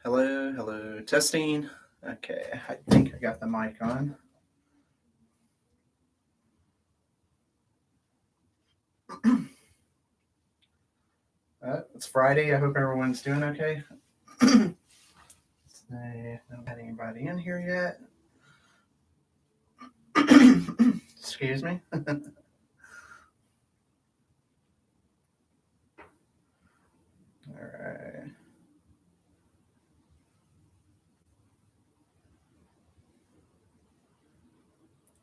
Hello, hello, testing. Okay, I think I got the mic on. It's Friday. I hope everyone's doing okay. I don't have anybody in here yet. Excuse me. All right.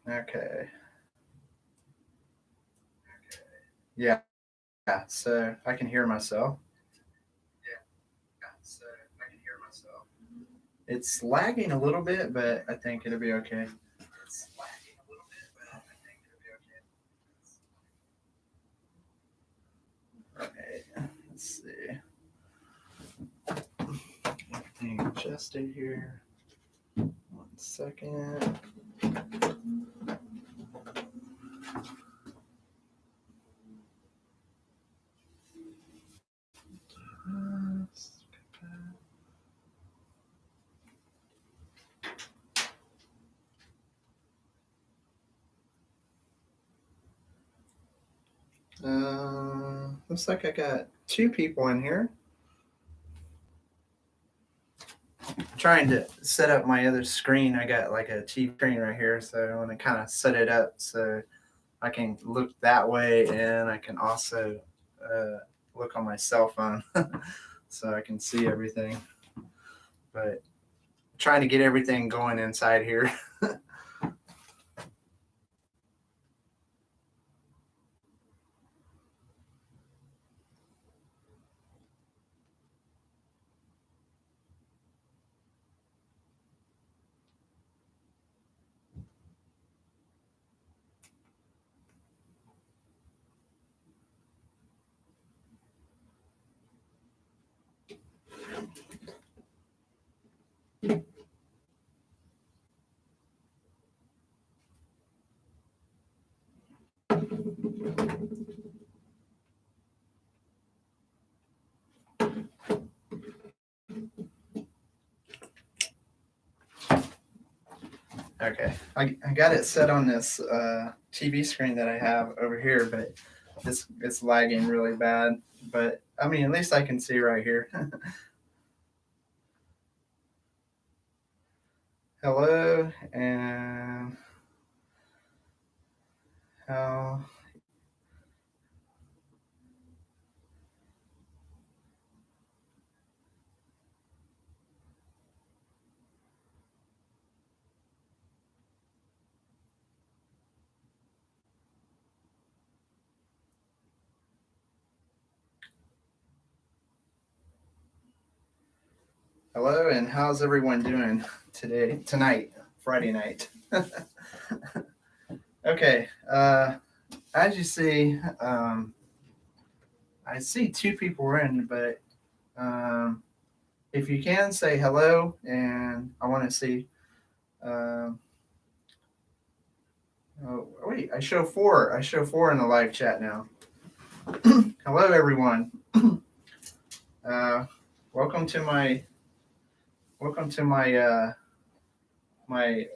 Okay. Yeah. So I can hear myself. It's lagging a little bit, but I think it'll be okay. All right. Let's see. Everything adjusted here. 1 second. Looks like I got two people in here. Trying to set up my other screen. I got like a TV screen right here, so I want to kind of set it up so I can look that way, and I can also look on my cell phone so I can see everything. But trying to get everything going inside here. Okay, I got it set on this TV screen that I have over here, but it's lagging really bad. But I mean, at least I can see right here. Hello, and how? Hello, and how's everyone doing tonight, Friday night? Okay, as you see, I see two people in, but um, if you can say hello, and I want to see. Um, oh, wait, I show four. I show four in the live chat now. Hello, everyone. Uh, welcome to my my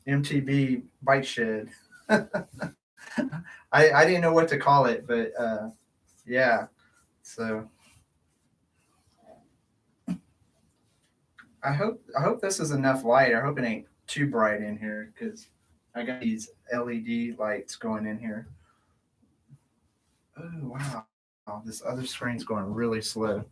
MTB bike shed. I didn't know what to call it, but yeah. So I hope this is enough light. I hope it ain't too bright in here because I got these LED lights going in here. Oh wow. This other screen's going really slow.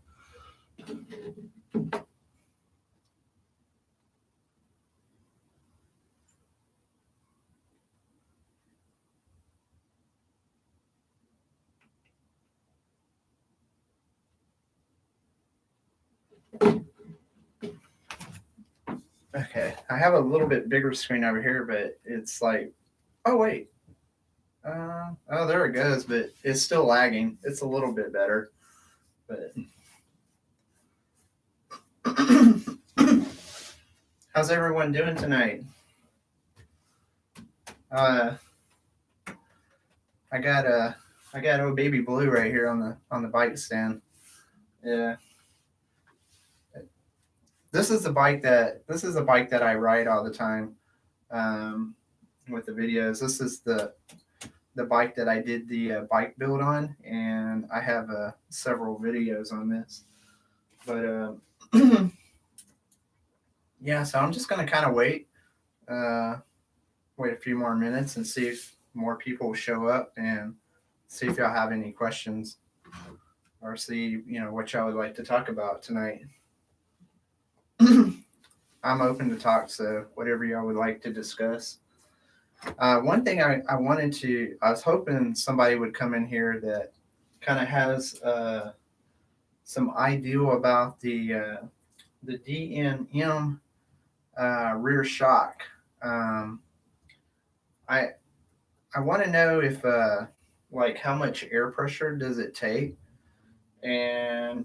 Okay, I have a little bit bigger screen over here, but it's like, oh wait, oh there it goes, but it's still lagging. It's a little bit better, but how's everyone doing tonight? Uh, I got oh baby blue right here on the bike stand. Yeah, this is the bike that I ride all the time. Um, with the videos, this is the bike that I did the bike build on, and I have several videos on this. But yeah, so I'm just gonna kind of uh, wait a few more minutes and see if more people will show up and see if y'all have any questions or see what y'all would like to talk about tonight. I'm open to talk, so whatever y'all would like to discuss. One thing I was hoping somebody would come in here that kind of has some idea about the DNM rear shock. Um, I I want to know if like how much air pressure does it take, and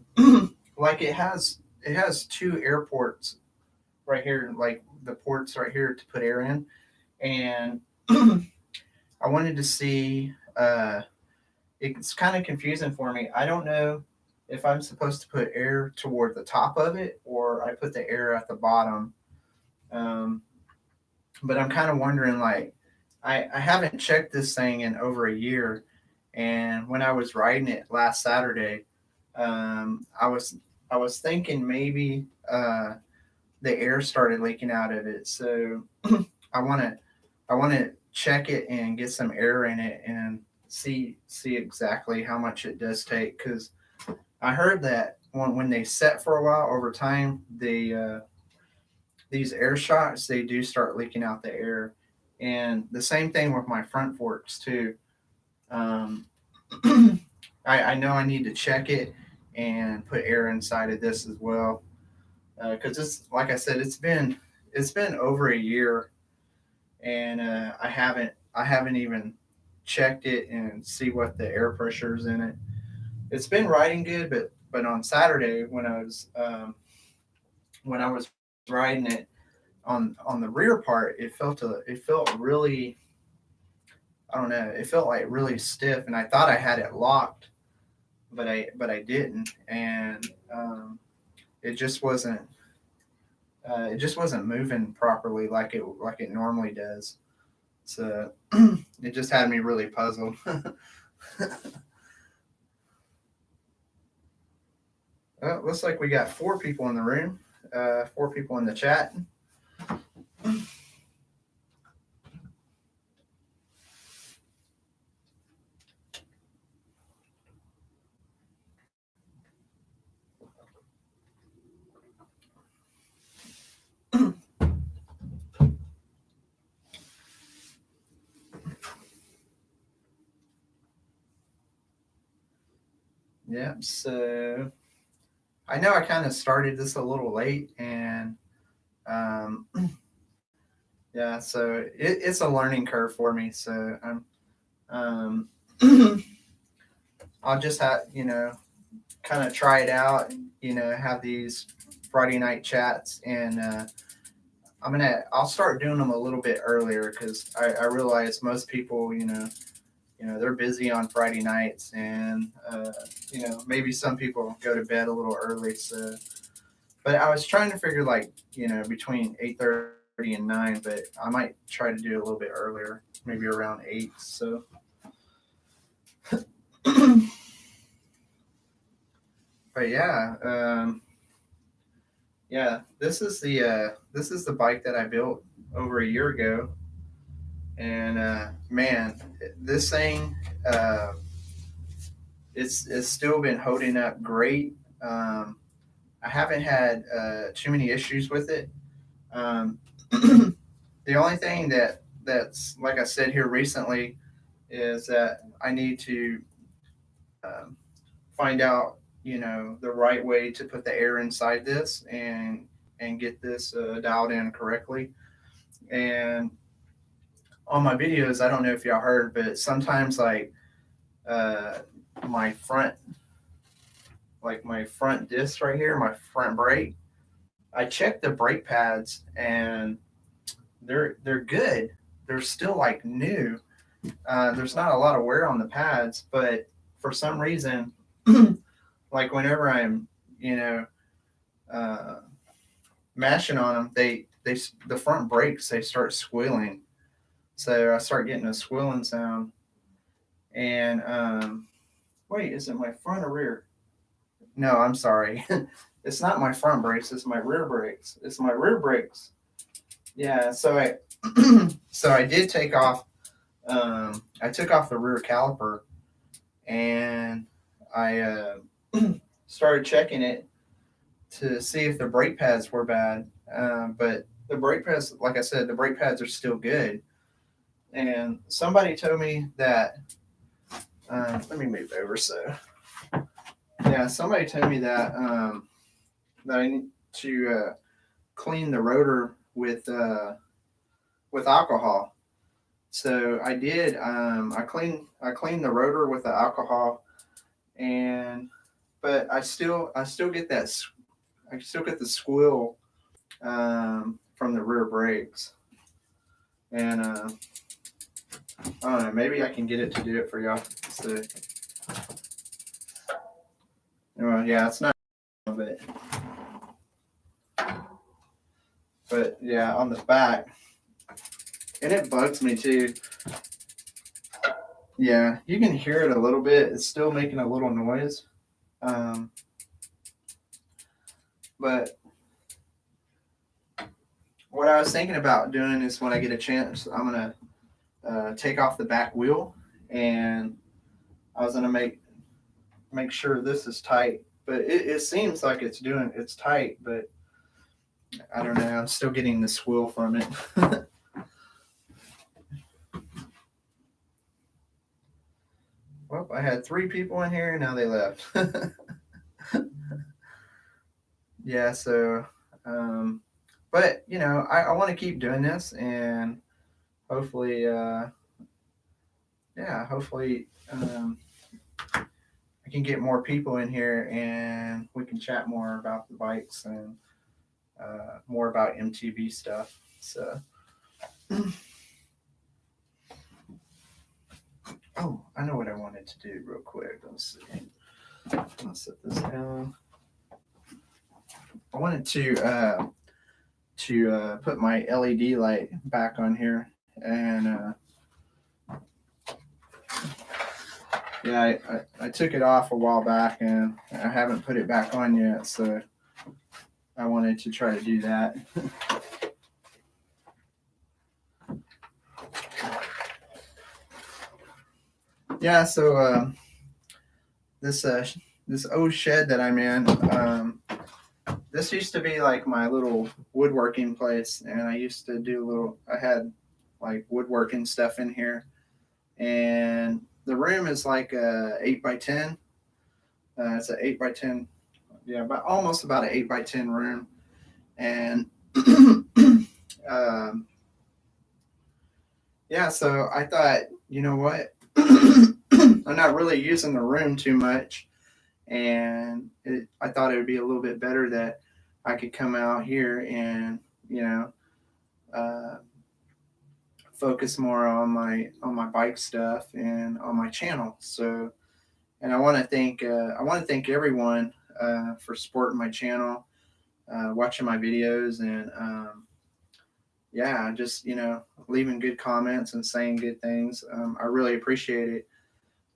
like it has two air ports right here, like the ports right here to put air in, and I wanted to see. It's kind of confusing for me. I don't know if I'm supposed to put air toward the top of it or I put the air at the bottom. Um, but I'm kind of wondering, like, I haven't checked this thing in over a year, and when I was riding it last Saturday, I was thinking maybe the air started leaking out of it. So I want to I want to check it and get some air in it and see exactly how much it does take, because I heard that when they set for a while over time, these air shocks, they do start leaking out the air, and the same thing with my front forks too. Um, I know I need to check it and put air inside of this as well, because it's like I said, it's been over a year, and I haven't even checked it and see what the air pressure is in it. It's been riding good, but on Saturday when I was riding it on the rear part, it felt really, I don't know, it felt like really stiff, and I thought I had it locked, but I didn't, and it just wasn't moving properly like it normally does. So it just had me really puzzled. Well, looks like we got four people in the room, four people in the chat. Yeah, so I know I kind of started this a little late, and um, yeah, so it's a learning curve for me. So um, I'll just have kind of try it out. Have these Friday night chats, and I'll start doing them a little bit earlier, because I realize most people they're busy on Friday nights, and maybe some people go to bed a little early. So, but I was trying to figure, like, between 8:30 and 9, but I might try to do it a little bit earlier, maybe around 8. So but yeah, yeah, this is the bike that I built over a year ago, and man, this thing, uh, it's still been holding up great. Um, I haven't had too many issues with it. Um, the only thing that's, like I said here recently, is that I need to um, find out the right way to put the air inside this, and get this dialed in correctly. And on my videos, I don't know if y'all heard, but sometimes, uh, my front my front disc right here, my front brake, I checked the brake pads, and they're good. They're still like new. There's not a lot of wear on the pads, but for some reason, like whenever I'm, you know, uh, mashing on them, the front brakes, they start squealing. So I start getting a squealing sound. And wait, is it my front or rear? No, I'm sorry. It's not my front brakes. It's my rear brakes. It's my rear brakes. Yeah. So I so I did take off. I took off the rear caliper, and I started checking it to see if the brake pads were bad. But the brake pads, like I said, the brake pads are still good. And somebody told me that. Let me move over. So yeah, somebody told me that I need to clean the rotor with alcohol. So I did. I cleaned the rotor with the alcohol, and but I still get I still get the squeal from the rear brakes. And I don't know. Maybe I can get it to do it for y'all. So, well, yeah, it's not, but yeah, on the back, and it bugs me too. Yeah, you can hear it a little bit. It's still making a little noise. Um, but what I was thinking about doing is when I get a chance, I'm gonna take off the back wheel, and I was gonna make sure this is tight. But it seems like it's tight, but I don't know. I'm still getting the squeal from it. Well, I had 3 people in here, and now they left. Yeah, so, um, but I want to keep doing this, and hopefully, yeah, hopefully, I can get more people in here, and we can chat more about the bikes and more about MTB stuff. So, oh, I know what I wanted to do real quick. Let's see. Let's set this down. I wanted to put my LED light back on here, and yeah, I took it off a while back, and I haven't put it back on yet, so I wanted to try to do that. Yeah, so this old shed that I'm in, this used to be like my little woodworking place, and I had like woodworking stuff in here, and the room is like a 8x10. It's an 8x10, yeah, about an 8x10 room, and yeah, so I thought, you know what, I'm not really using the room too much, and I thought it would be a little bit better that I could come out here and you know uh, focus more on my bike stuff and on my channel. So, and I want to thank everyone for supporting my channel, watching my videos, and yeah, just leaving good comments and saying good things. I really appreciate it.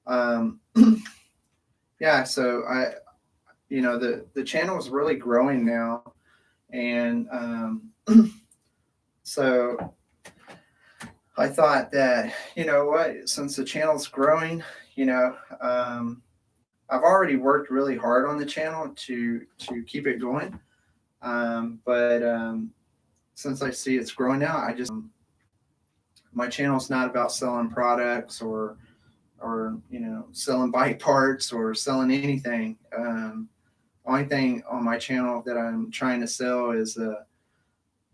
Um, yeah, so the channel is really growing now, and so I thought that, you know what, since the channel's growing, I've already worked really hard on the channel to keep it going. But since I see it's growing now, my channel's not about selling products or selling bike parts or selling anything. Only thing on my channel that I'm trying to sell is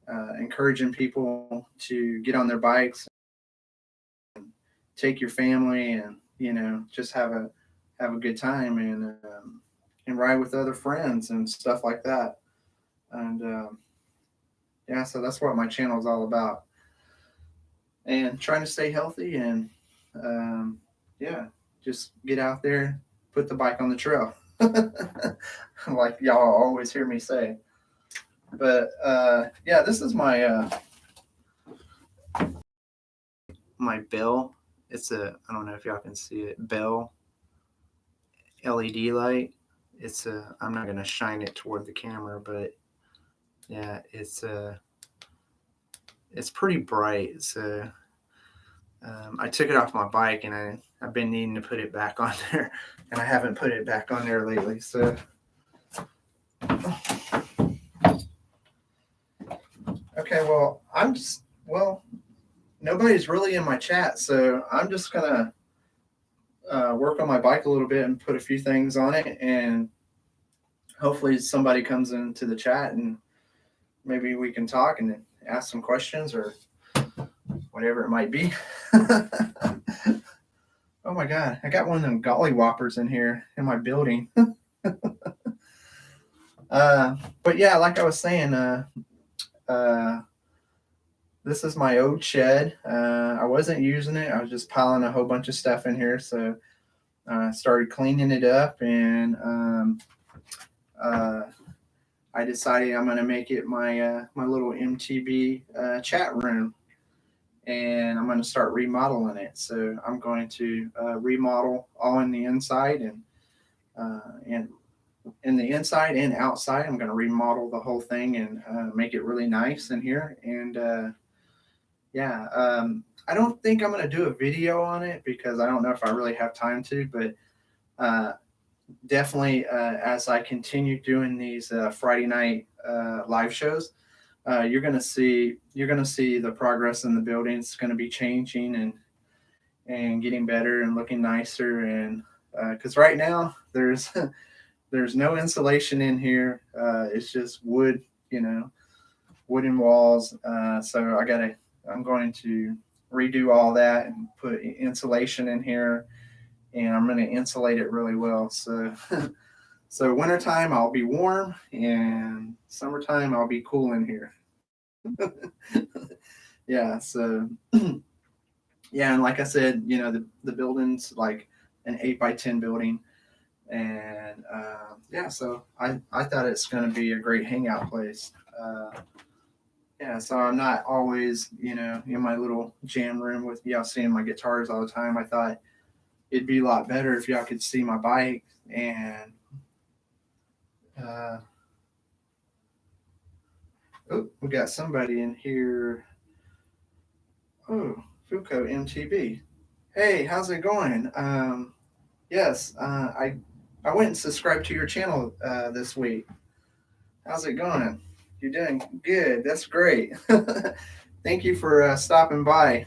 encouraging people to get on their bikes, take your family, and just have a good time, and ride with other friends and stuff like that. And yeah, so that's what my channel is all about, and trying to stay healthy, and yeah, just get out there, put the bike on the trail, like y'all always hear me say. But yeah, this is my bell. It's I don't know if y'all can see it, bell LED light. I'm not gonna shine it toward the camera, but yeah, it's pretty bright. So I took it off my bike, and I've been needing to put it back on there, and I haven't put it back on there lately. So okay, well, nobody's really in my chat, so I'm just gonna work on my bike a little bit and put a few things on it, and hopefully somebody comes into the chat and maybe we can talk and ask some questions or whatever it might be. Oh my God, I got one of them golly whoppers in here in my building. But yeah, like I was saying, this is my old shed. I wasn't using it. I was just piling a whole bunch of stuff in here. So I started cleaning it up, and I decided I'm going to make it my little MTB chat room, and I'm going to start remodeling it. So I'm going to remodel all in the inside and in the inside and outside. I'm going to remodel the whole thing and make it really nice in here. And yeah, I don't think I'm going to do a video on it because I don't know if I really have time to, but definitely as I continue doing these Friday night live shows, you're going to see the progress in the building. It's going to be changing and getting better and looking nicer. And because right now there's there's no insulation in here. It's just wood, wooden walls. So I'm going to redo all that and put insulation in here, and I'm going to insulate it really well. So, so wintertime I'll be warm, and summertime I'll be cool in here. Yeah. So, yeah, and like I said, the building's like an 8x10 building, and yeah, so I thought it's going to be a great hangout place. Yeah, so I'm not always, in my little jam room with y'all seeing my guitars all the time. I thought it'd be a lot better if y'all could see my bike. And oh, we got somebody in here. Oh, Fuko MTB. Hey, how's it going? Yes, I went and subscribed to your channel this week. How's it going? You're doing good. That's great. Thank you for stopping by.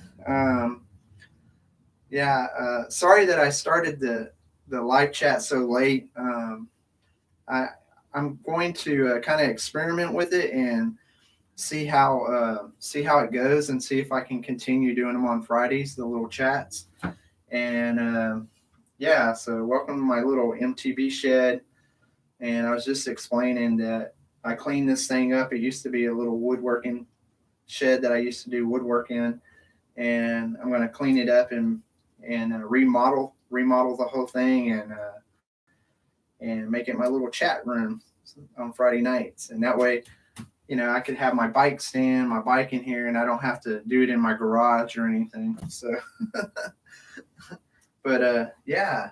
Yeah, sorry that I started the live chat so late. I I'm going to kind of experiment with it and see how it goes, and see if I can continue doing them on Fridays, the little chats. And yeah, so welcome to my little MTB shed. And I was just explaining that I cleaned this thing up. It used to be a little woodworking shed that I used to do woodwork in, and I'm going to clean it up and remodel the whole thing, and make it my little chat room on Friday nights. And that way, I could have my bike stand, my bike in here, and I don't have to do it in my garage or anything. So, but yeah.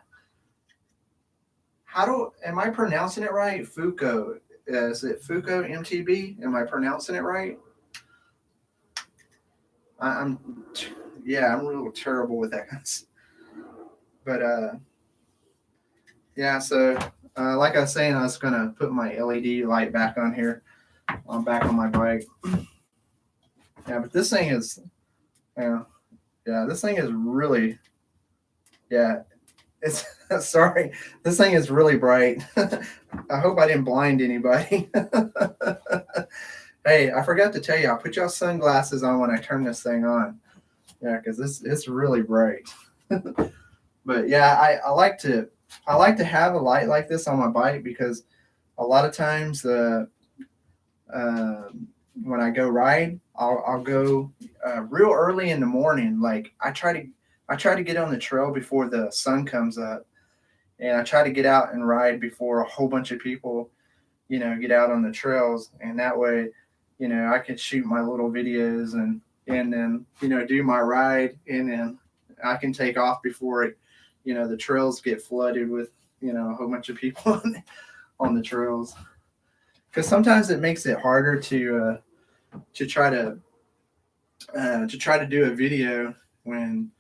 Am I pronouncing it right? Fuko. Is it Fuko MTB? Am I pronouncing it right? I'm yeah, I'm a little terrible with that. But yeah, so like I was saying, I was gonna put my LED light back on here. I'm back on my bike. Yeah, but this thing is, yeah, this thing is really, yeah, it's sorry, this thing is really bright. I hope I didn't blind anybody. Hey, I forgot to tell you, I'll put y'all sunglasses on when I turn this thing on. Yeah, because it's really bright. But yeah, I like to have a light like this on my bike, because a lot of times when I go ride, I'll go real early in the morning. Like I try to get on the trail before the sun comes up, and I try to get out and ride before a whole bunch of people get out on the trails, and that way, I could shoot my little videos and then do my ride, and then I can take off before the trails get flooded with a whole bunch of people on the trails. Because sometimes it makes it harder to try to do a video when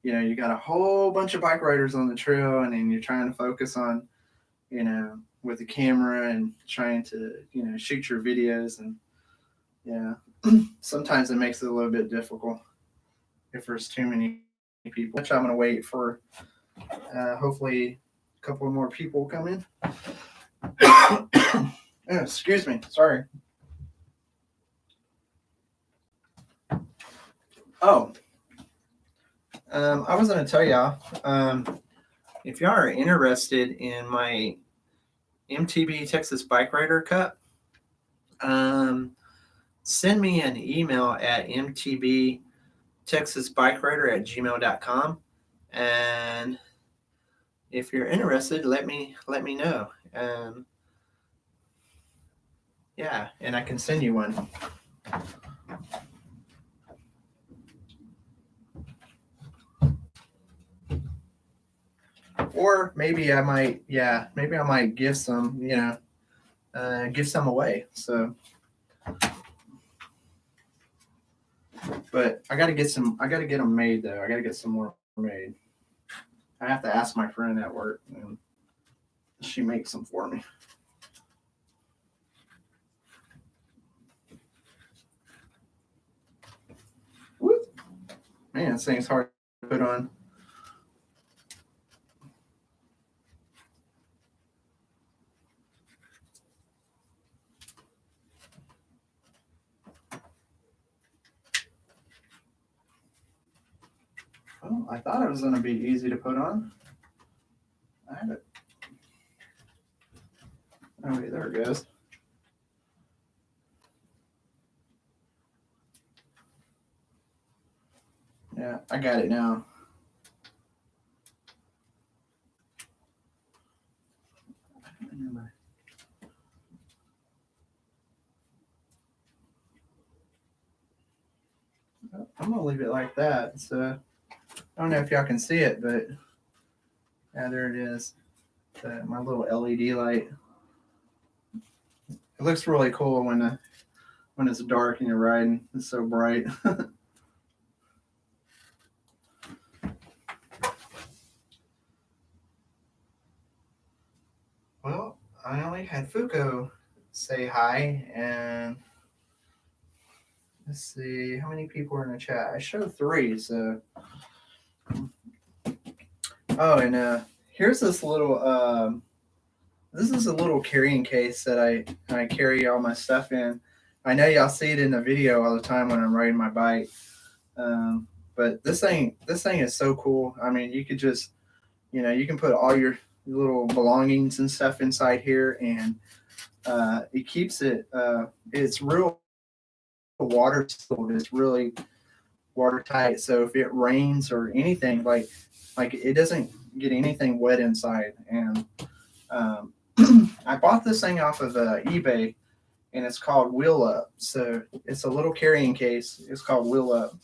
you got a whole bunch of bike riders on the trail, and then you're trying to focus on with the camera and trying to shoot your videos, and yeah, sometimes it makes it a little bit difficult if there's too many people. Which I'm gonna wait for hopefully a couple more people come in. Oh, excuse me, sorry. Oh, I was going to tell y'all, if y'all are interested in my MTB Texas Bike Rider Cup, send me an email at mtbtexasbikerider@gmail.com, and if you're interested, let me know. Yeah, and I can send you one. Or maybe I might give some, give some away. So, but I got to get them made though. I got to get some more made. I have to ask my friend at work, and she makes them for me. Woo. Man, this thing's hard to put on. Well, I thought it was going to be easy to put on. I had it. Oh, wait, there it goes. Yeah, I got it now. I'm going to leave it like that. So I don't know if y'all can see it, but yeah, there it is. My little LED light. It looks really cool when it's dark and you're riding. It's so bright. Well, I only had Fuko say hi, and let's see how many people are in the chat. I showed 3, so. Oh, and here's this little. This is a little carrying case that I carry all my stuff in. I know y'all see it in the video all the time when I'm riding my bike. But this thing is so cool. I mean, you could just, you can put all your little belongings and stuff inside here, and it keeps it. It's real water sealed. It's really watertight. So if it rains or anything, like it doesn't get anything wet inside. And I bought this thing off of eBay, and it's called Wheel Up. So it's a little carrying case. It's called Wheel Up,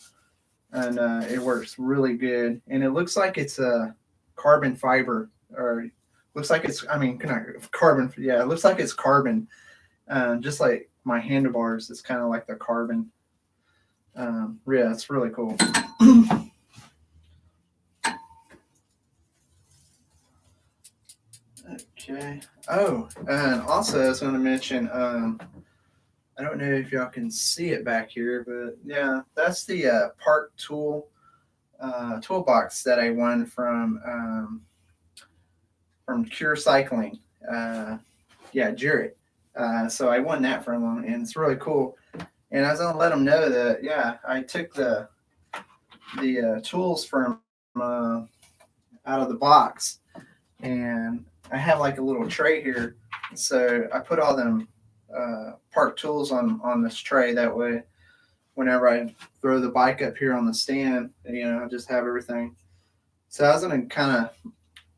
and it works really good. And it looks like it's a carbon fiber, or looks like it's. I mean, carbon. Yeah, it looks like it's carbon, just like my handlebars. It's kind of like the carbon. Yeah, it's really cool. Okay. Oh, and also I was going to mention, I don't know if y'all can see it back here, but yeah, that's the park toolbox that I won from Cure Cycling. Yeah, Jarrett. So I won that from him, and it's really cool. And I was going to let them know that, yeah, I took the tools from out of the box, and I have like a little tray here, so I put all them park tools on this tray. That way, whenever I throw the bike up here on the stand, I just have everything. So I was gonna kind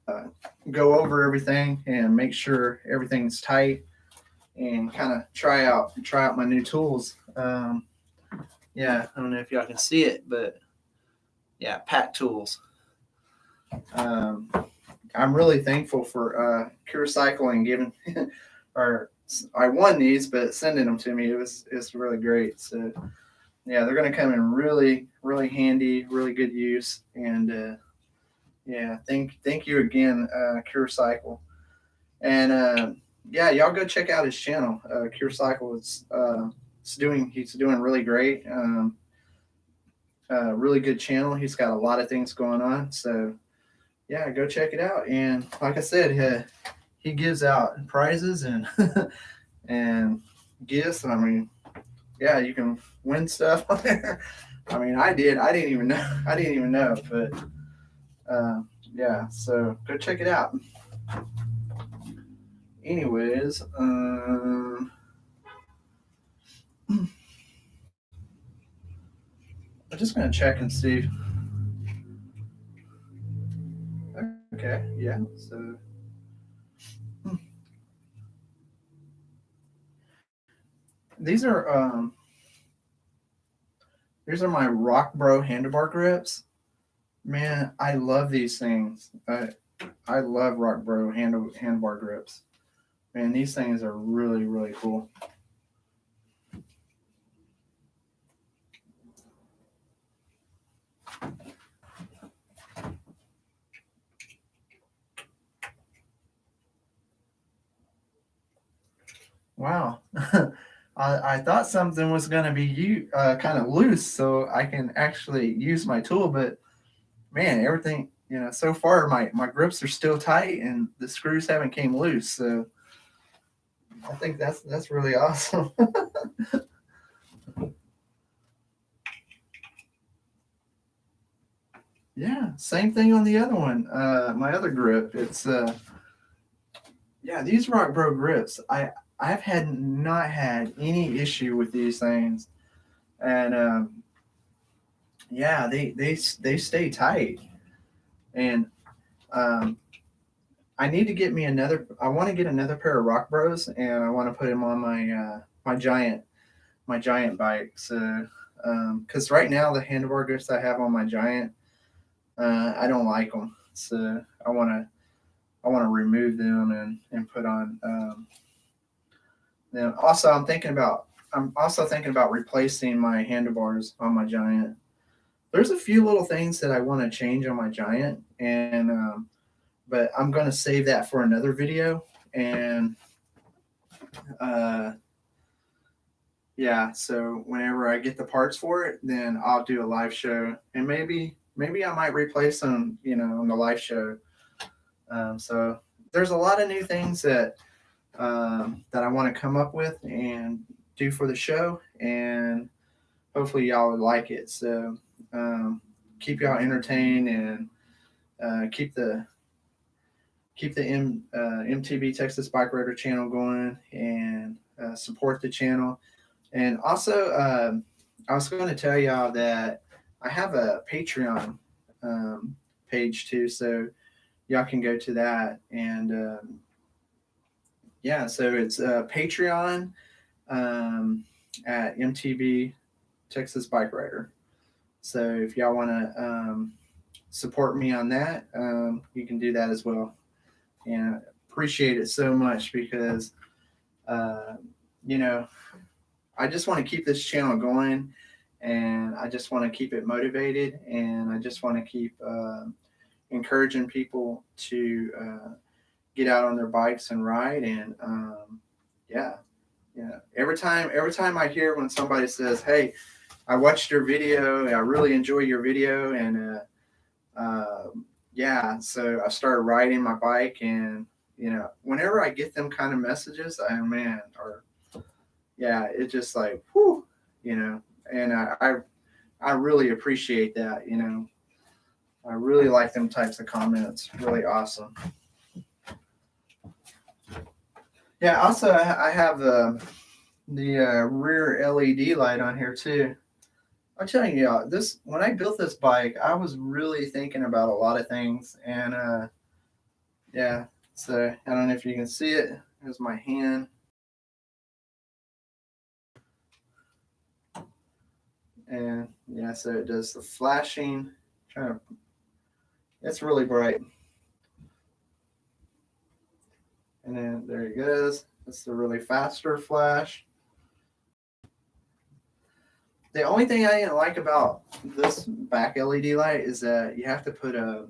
of go over everything and make sure everything's tight. and kind of try out my new tools. Yeah, I don't know if y'all can see it, but yeah, Pack Tools. Um, I'm really thankful for CureCycle and giving, or I won these, but sending them to me, it's really great. So yeah, they're going to come in really handy, really good use, and yeah, thank you again, CureCycle, and yeah, y'all go check out his channel. CureCycle he's doing really great. Really good channel. He's got a lot of things going on, so yeah, go check it out. And like I said, he gives out prizes and and gifts. I mean, yeah, you can win stuff on there. I mean, I did. I didn't even know. I didn't even know, but yeah. So go check it out. Anyways, I'm just gonna check and see. Okay, yeah. So these are my Rock Bro handlebar grips. Man, I love these things. I love Rock Bro handlebar grips. Man, these things are really cool. Wow. I thought something was going to be kind of loose so I can actually use my tool, but man, everything, so far my grips are still tight and the screws haven't came loose. So I think that's really awesome. Yeah, same thing on the other one. My other grip, it's yeah, these Rock Bro grips. I've not had any issue with these things, and yeah, they stay tight. And um, I need to get me another. I want to get another pair of Rock Bros, and I want to put them on my giant bike. So because right now the handlebar grips I have on my giant, I don't like them. So I want to remove them and put on. Then also I'm also thinking about replacing my handlebars on my giant. There's a few little things that I want to change on my giant, and but I'm going to save that for another video. And uh, yeah, so whenever I get the parts for it, then I'll do a live show, and maybe I might replace them, on the live show. So there's a lot of new things that I want to come up with and do for the show, and hopefully y'all would like it. So keep y'all entertained and keep the MTB Texas Bike Rider channel going, and support the channel. And also, I was going to tell y'all that I have a Patreon page too, so y'all can go to that. And yeah, so it's Patreon at MTB Texas Bike Rider. So if y'all want to support me on that, you can do that as well. And I appreciate it so much because, uh, you know, I just want to keep this channel going, and I just want to keep it motivated, and I just want to keep encouraging people to get out on their bikes and ride. And yeah, yeah. Every time I hear when somebody says, "Hey, I watched your video. I really enjoy your video," and yeah, so I started riding my bike, and whenever I get them kind of messages, or yeah, it's just like, whew, and I really appreciate that. I really like them types of comments. Really awesome. Yeah. Also, I have the rear LED light on here too. I'm telling you, this when I built this bike, I was really thinking about a lot of things, and yeah. So I don't know if you can see it. Here's my hand. And yeah, so it does the flashing. Trying to, it's really bright. And then there it goes. It's the really faster flash. The only thing I didn't like about this back LED light is that you have to put a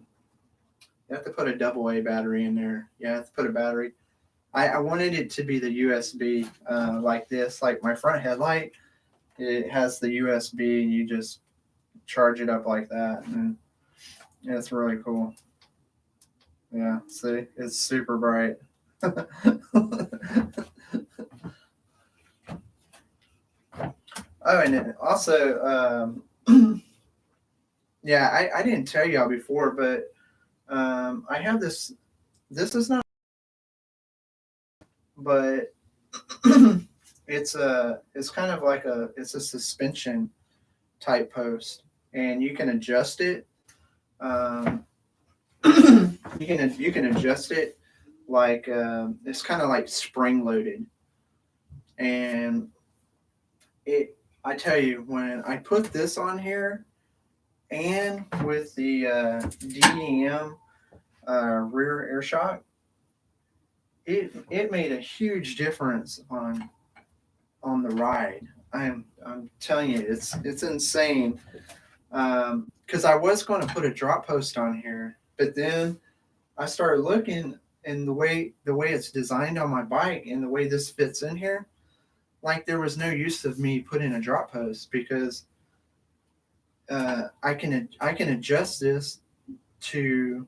double A battery in there. You have to put a battery. I wanted it to be the USB like this, like my front headlight. It has the USB, and you just charge it up like that, and yeah, it's really cool. Yeah, see, it's super bright. Oh, and then also, yeah, I didn't tell y'all before, but I have this. This is not, but it's kind of like it's a suspension type post, and you can adjust it. Um, you can adjust it like it's kind of like spring loaded, and it. I tell you, when I put this on here, and with the DEM rear air shock, it made a huge difference on the ride. I'm telling you, it's insane. Because I was going to put a drop post on here, but then I started looking, and the way it's designed on my bike and the way this fits in here, like there was no use of me putting a drop post because I can adjust this to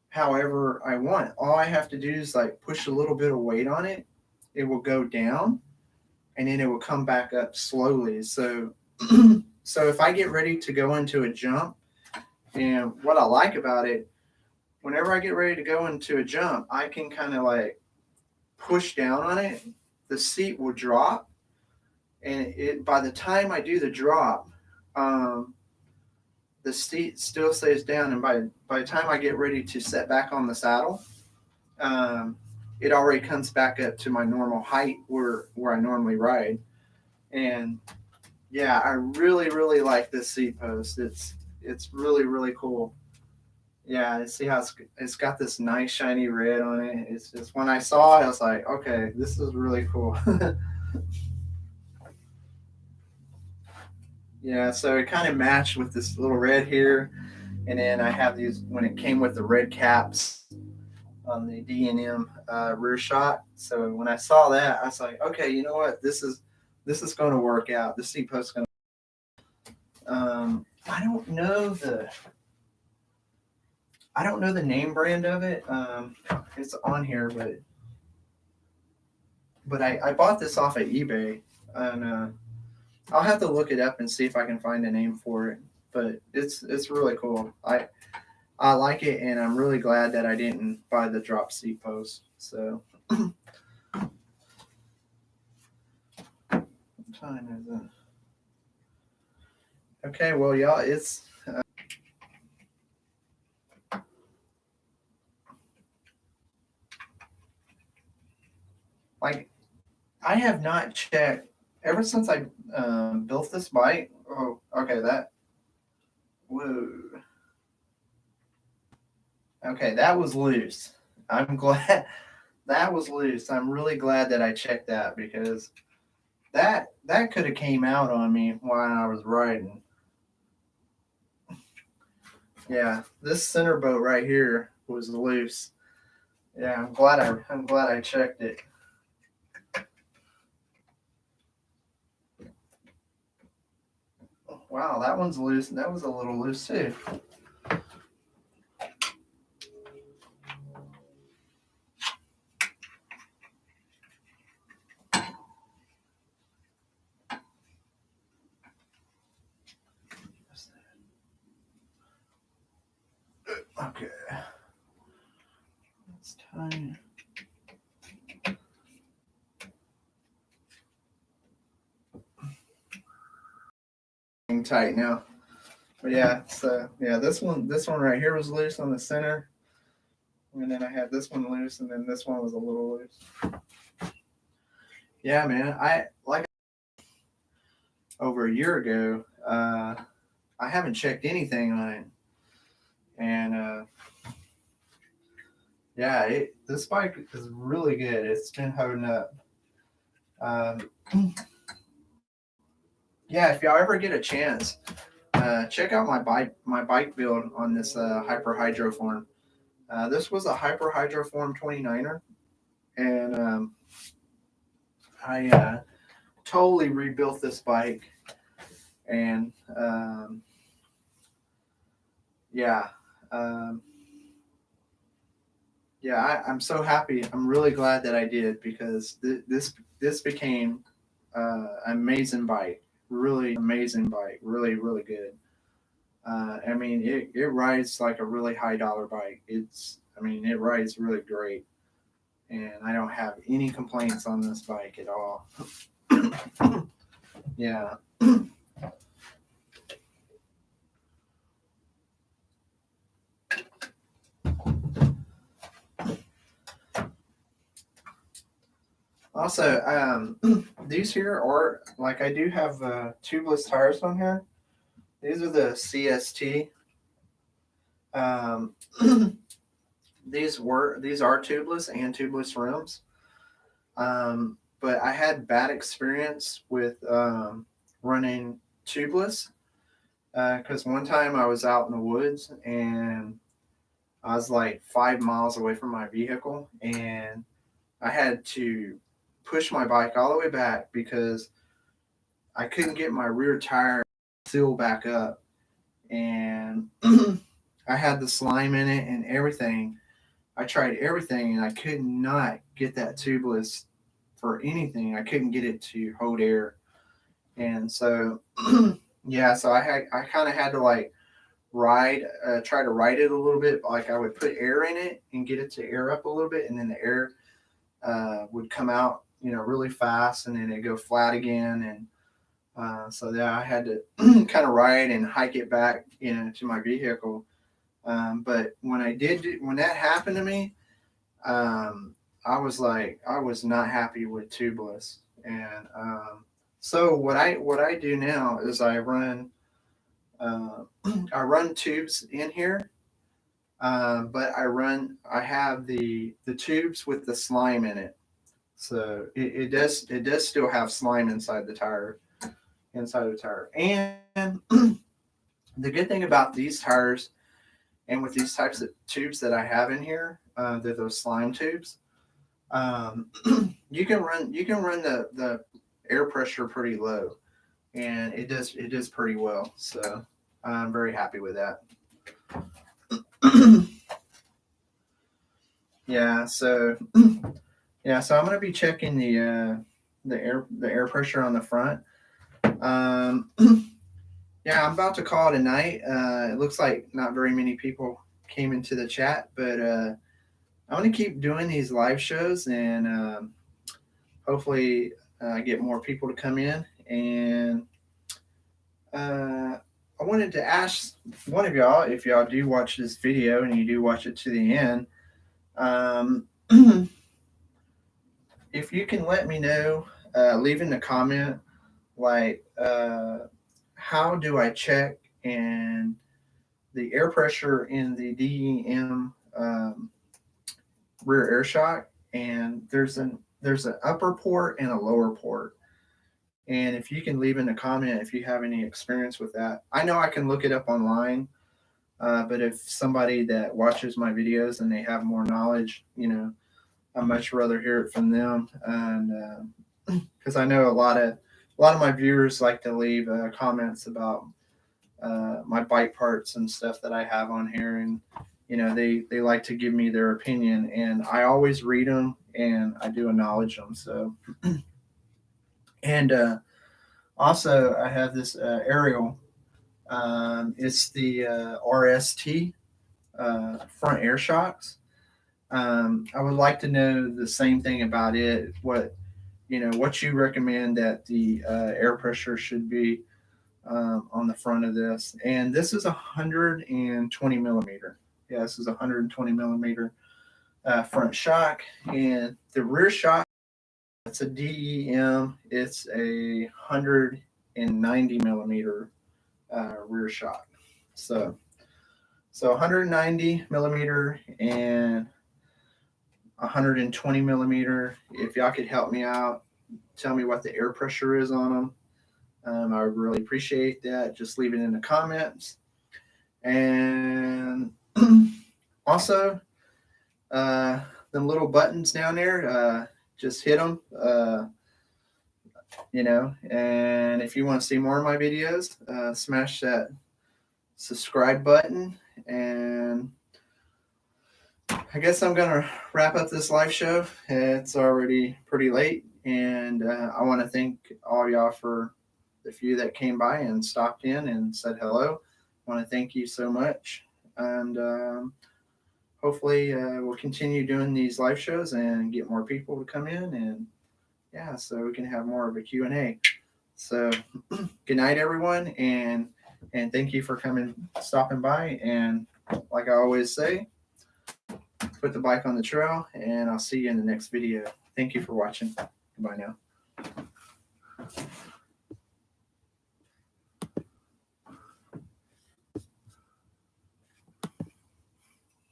however I want. All I have to do is like push a little bit of weight on it. It will go down, and then it will come back up slowly. So so if I get ready to go into a jump, and what I like about it, whenever I get ready to go into a jump, I can kind of like push down on it. The seat will drop, and it by the time I do the drop, um, the seat still stays down. And by the time I get ready to set back on the saddle, um, it already comes back up to my normal height where I normally ride. And yeah, I really like this seat post. It's really cool. Yeah, see how it's got this nice shiny red on it. It's just when I saw it, I was like, okay, this is really cool. Yeah, so it kind of matched with this little red here, and then I have these when it came with the red caps on the D&M rear shock. So when I saw that, I was like, okay, you know what, this is going to work out. The seat post going to. I don't know the name brand of it. It's on here, but I bought this off of eBay, and I'll have to look it up and see if I can find a name for it. But it's really cool. I like it, and I'm really glad that I didn't buy the drop seat post. So, what time is it? Okay, well, y'all, it's like I have not checked ever since I built this bike. Oh, okay, whoa, okay, that was loose. I'm glad that was loose. I'm really glad that I checked that because that could have came out on me while I was riding. Yeah, this center bolt right here was loose. Yeah, I'm glad I checked it. Wow, that one's loose. That was a little loose too. Okay, it's time. Tight now. But yeah, so yeah, this one right here was loose on the center, and then I had this one loose, and then this one was a little loose. Yeah, man. I like. over a year ago. I haven't checked anything on it, and yeah, this bike is really good. It's been holding up. Um, yeah, if y'all ever get a chance, check out my bike build on this Hyper Hydro form. This was a Hyper Hydro form 29er, and I totally rebuilt this bike, and yeah. Um, yeah, I'm so happy. I'm really glad that I did because this became an amazing bike. Really amazing bike. Really, really good. I mean, it rides like a really high dollar bike. I mean, it rides really great, and I don't have any complaints on this bike at all. Yeah. Also, these here are like I do have tubeless tires on here. These are the CST. Um, these are tubeless and tubeless rims. But I had bad experience with running tubeless because one time I was out in the woods and I was like 5 miles away from my vehicle and I had to push my bike all the way back because I couldn't get my rear tire seal back up, and I had the slime in it and everything. I tried everything and I could not get that tubeless for anything. I couldn't get it to hold air. And so yeah, so I kind of had to like try to ride it a little bit. Like I would put air in it and get it to air up a little bit, and then the air would come out, really fast, and then it'd go flat again. And so yeah, I had to kind of ride and hike it back, to my vehicle. But when that happened to me, um, I was not happy with tubeless, and so what I do now is uh, I run tubes in here, but I have the tubes with the slime in it, so it does still have slime inside the tire, and the good thing about these tires and with these types of tubes that I have in here, they're those slime tubes. Um, you can run the air pressure pretty low, and it does pretty well. So I'm very happy with that. Yeah. So yeah. So I'm gonna be checking the air pressure on the front. Um, yeah, I'm about to call it a night. It looks like not very many people came into the chat, but I'm gonna keep doing these live shows and hopefully get more people to come in. And I wanted to ask one of y'all, if y'all do watch this video and you do watch it to the end, um, if you can let me know, leave in the comment, like, how do I check and the air pressure in the DEM rear air shock? And there's an upper port and a lower port. And if you can leave in a comment if you have any experience with that. I know I can look it up online, but if somebody that watches my videos and they have more knowledge, I'd much rather hear it from them. And because I know a lot of my viewers like to leave comments about my bike parts and stuff that I have on here, and they like to give me their opinion, and I always read them and I do acknowledge them. So and also, I have this aerial. It's the RST front air shocks. I would like to know the same thing about it. What you recommend that the air pressure should be on the front of this. And this is 120 millimeter. Yeah, this is 120 millimeter front shock, and the rear shock. It's a DEM. It's a 100. and 90 millimeter rear shot. So 190 millimeter and 120 millimeter. If y'all could help me out, tell me what the air pressure is on them. I would really appreciate that. Just leave it in the comments. And also, them little buttons down there, just hit them. And if you want to see more of my videos, smash that subscribe button. And I guess I'm gonna wrap up this live show. It's already pretty late, and I want to thank all y'all for the few that came by and stopped in and said hello. I want to thank you so much, and hopefully we'll continue doing these live shows and get more people to come in, and yeah, so we can have more of a Q&A. So good night, everyone, and thank you for stopping by. And like I always say, put the bike on the trail, and I'll see you in the next video. Thank you for watching. Goodbye now.